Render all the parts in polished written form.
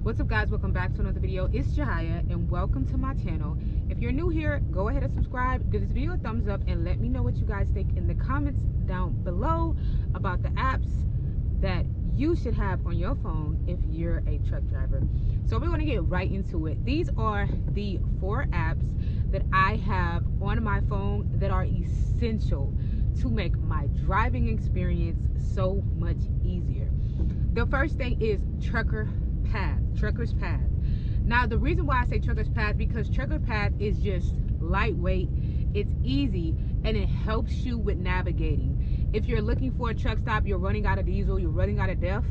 What's up, guys? Welcome back to another video. It's Jahia and welcome to my channel. If you're new here, go ahead and subscribe, give this video a thumbs up, and let me know what you guys think in the comments down below about the apps that you should have on your phone if you're a truck driver. So we're going to get right into it. These are the 4 apps that I have on my phone that are essential to make my driving experience so much easier. The first thing is Trucker's Path. Now, the reason why I say Trucker's Path, because Trucker's Path is just lightweight, it's easy, and it helps you with navigating. If you're looking for a truck stop, you're running out of diesel, you're running out of DEF,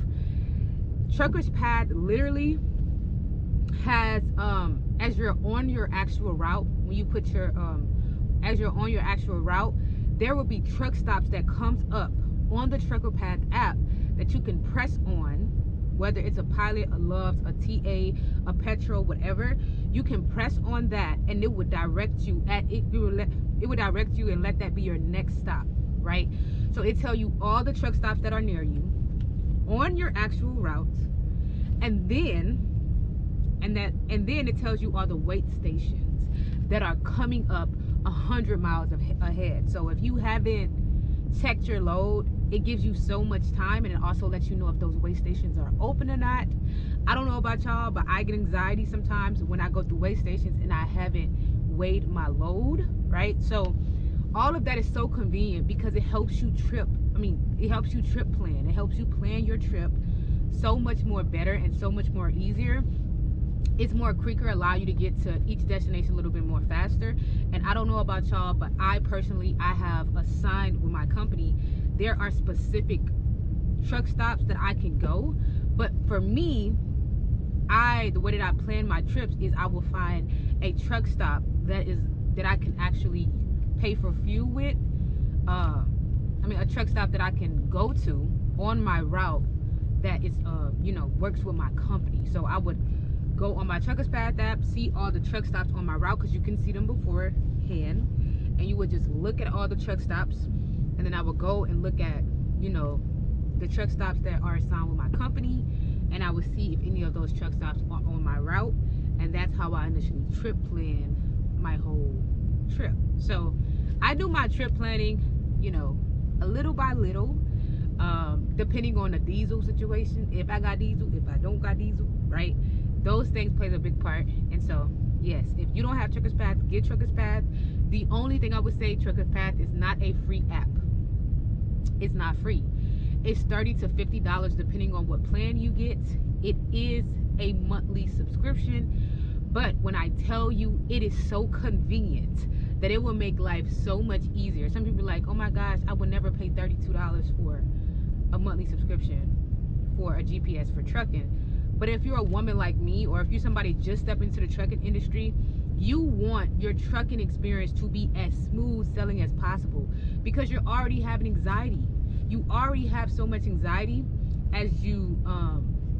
Trucker's Path literally has, as you're on your actual route, when you put your, as you're on your actual route, there will be truck stops that comes up on the Trucker Path app that you can press on. Whether it's a Pilot, a Loves, a TA, a Petrol, whatever, you can press on that and it would direct you it would direct you and let that be your next stop, right? So it tell you all the truck stops that are near you on your actual route, and then it tells you all the wait stations that are coming up 100 miles ahead. So if you haven't checked your load, it gives you so much time, and it also lets you know if those weigh stations are open or not. I don't know about y'all, but I get anxiety sometimes when I go through weigh stations and I haven't weighed my load, right? So all of that is so convenient because it helps you it helps you trip plan. It helps you plan your trip so much more better and so much more easier. It's more quicker, allow you to get to each destination a little bit more faster. And I don't know about y'all, but I personally, I have assigned with my company, there are specific truck stops that I can go. But for me, the way that I plan my trips is I will find a truck stop that I can actually pay for fuel with. A truck stop that I can go to on my route that is, works with my company. So I would go on my Trucker's Path app, see all the truck stops on my route, because you can see them beforehand, and you would just look at all the truck stops, and then I would go and look at, the truck stops that are assigned with my company, and I would see if any of those truck stops are on my route, and that's how I initially trip plan my whole trip. So I do my trip planning, a little by little, depending on the diesel situation. If I got diesel, if I don't got diesel, right? Those things plays a big part. And so yes, if you don't have Trucker's Path, get Trucker's Path. The only thing I would say, Trucker's Path is not a free app. It's not free. It's $30 to $50 depending on what plan you get. It is a monthly subscription, but when I tell you, it is so convenient that it will make life so much easier. Some people are like, oh my gosh, I would never pay $32 for a monthly subscription for a GPS for trucking. But if you're a woman like me, or if you're somebody just stepping into the trucking industry, you want your trucking experience to be as smooth sailing as possible, because you're already having anxiety. You already have so much anxiety as you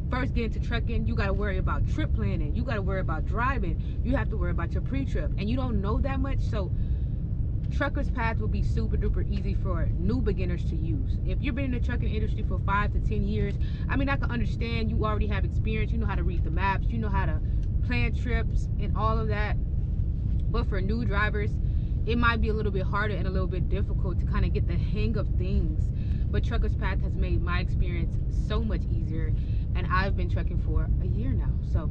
first get into trucking. You got to worry about trip planning. You got to worry about driving. You have to worry about your pre-trip, and you don't know that much. So Trucker's Path will be super duper easy for new beginners to use. If you've been in the trucking industry for 5 to 10 years, I can understand you already have experience. You know how to read the maps, you know how to plan trips and all of that. But for new drivers, it might be a little bit harder and a little bit difficult to kind of get the hang of things. But Trucker's Path has made my experience so much easier, and I've been trucking for a year now. So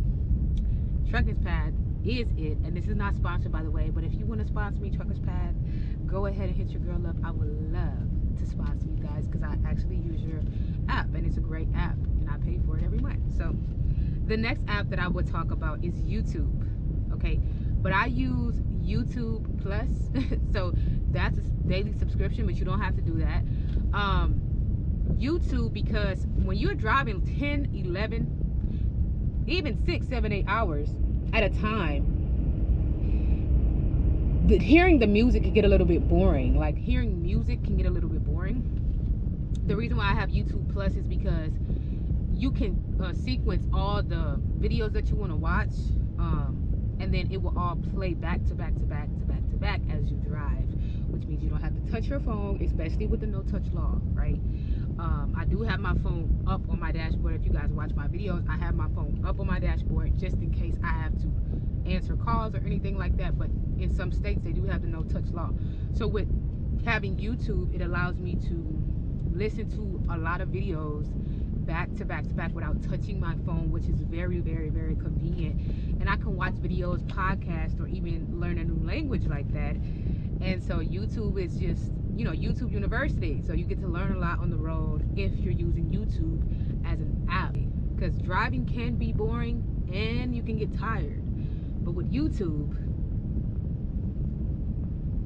Trucker's Path is it, and this is not sponsored, by the way, but if you want to sponsor me, Trucker's Path, go ahead and hit your girl up. I would love to sponsor you guys, because I actually use your app, and it's a great app, and I pay for it every month. So the next app that I would talk about is YouTube. Okay, but I use YouTube Plus. So that's a daily subscription, but you don't have to do that. YouTube, because when you're driving 10, 11, even 6, 7, 8 hours at a time, hearing the music can get a little bit boring. Like, hearing music can get a little bit boring. The reason why I have YouTube Plus is because you can sequence all the videos that you want to watch, and then it will all play back to back to back to back to back as you drive, which means you don't have to touch your phone, especially with the no touch law, right? I do have my phone up on my dashboard. If you guys watch my videos, I have my phone up on my dashboard just in case I have to answer calls or anything like that. But in some states, they do have the no touch law. So with having YouTube, it allows me to listen to a lot of videos back to back to back without touching my phone, which is very, very, very convenient. And I can watch videos, podcasts, or even learn a new language like that. And so YouTube is just, you know, YouTube University. So you get to learn a lot on the road if you're using YouTube as an app. Because driving can be boring and you can get tired. But with YouTube,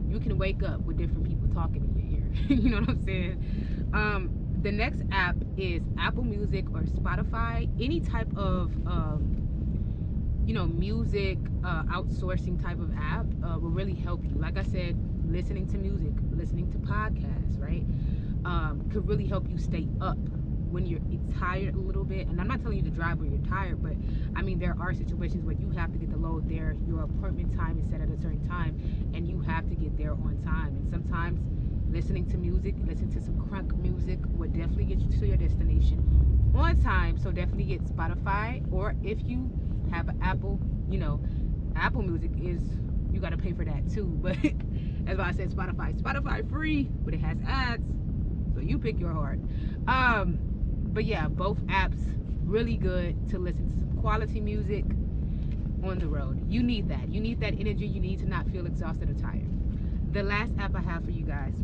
you can wake up with different people talking in your ear. You know what I'm saying? The next app is Apple Music or Spotify. Any type of you know, music outsourcing type of app will really help you. Like I said, listening to music, listening to podcasts, right, could really help you stay up when you're tired a little bit. And I'm not telling you to drive when you're tired, but I mean, there are situations where you have to get the load there. Your appointment time is set at a certain time and you have to get there on time. And sometimes listening to music, listen to some crunk music would definitely get you to your destination on time. So definitely get Spotify, or if you have an Apple, you know, Apple Music is, you got to pay for that too. But that's why I said Spotify free, but it has ads, so you pick your heart. But yeah, both apps really good to listen to some quality music on the road. You need that energy. You need to not feel exhausted or tired. The last app I have for you guys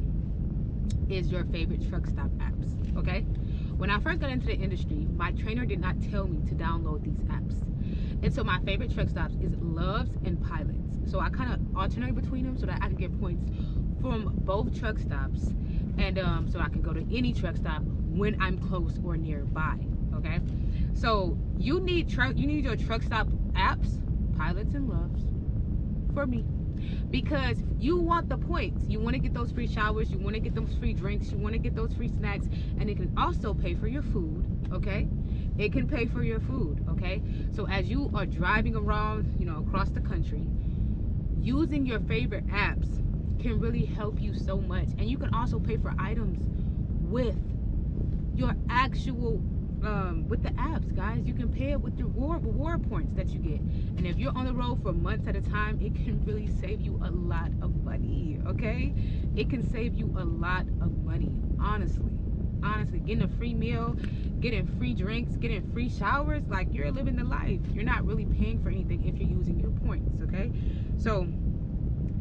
is your favorite truck stop apps. Okay, when I first got into the industry, my trainer did not tell me to download these apps. And so my favorite truck stops is Loves and Pilots. So I kind of alternate between them so that I can get points from both truck stops, and so I can go to any truck stop when I'm close or nearby. Okay, so you need your truck stop apps, Pilots and Loves, for me, because you want the points. You want to get those free showers, you want to get those free drinks, you want to get those free snacks, and it can also pay for your food. Okay, it can pay for your food. Okay, so as you are driving around, you know, across the country, using your favorite apps can really help you so much. And you can also pay for items with your actual with the apps, guys. You can pay it with your reward points that you get. And if you're on the road for months at a time, it can really save you a lot of money. Okay, it can save you a lot of money. Honestly, getting a free meal, getting free drinks, getting free showers, like, you're living the life. You're not really paying for anything if you're using your points. Okay, so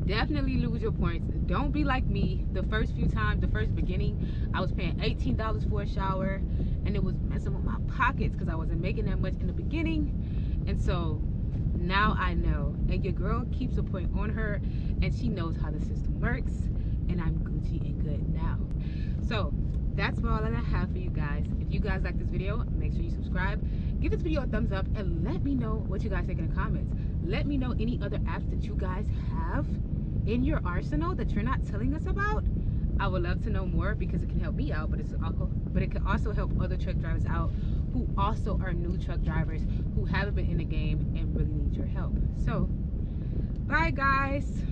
definitely lose your points. Don't be like me. The first beginning, I was paying $18 for a shower, and it was messing with my pockets because I wasn't making that much in the beginning. And so now I know, and your girl keeps a point on her, and she knows how the system works, and I'm Gucci and good now. So that's all that I have for you guys. If you guys like this video, make sure you subscribe, give this video a thumbs up, and let me know what you guys think in the comments. Let me know any other apps that you guys have in your arsenal that you're not telling us about. I would love to know more because it can help me out, but it can also help other truck drivers out who also are new truck drivers who haven't been in the game and really need your help. So bye guys.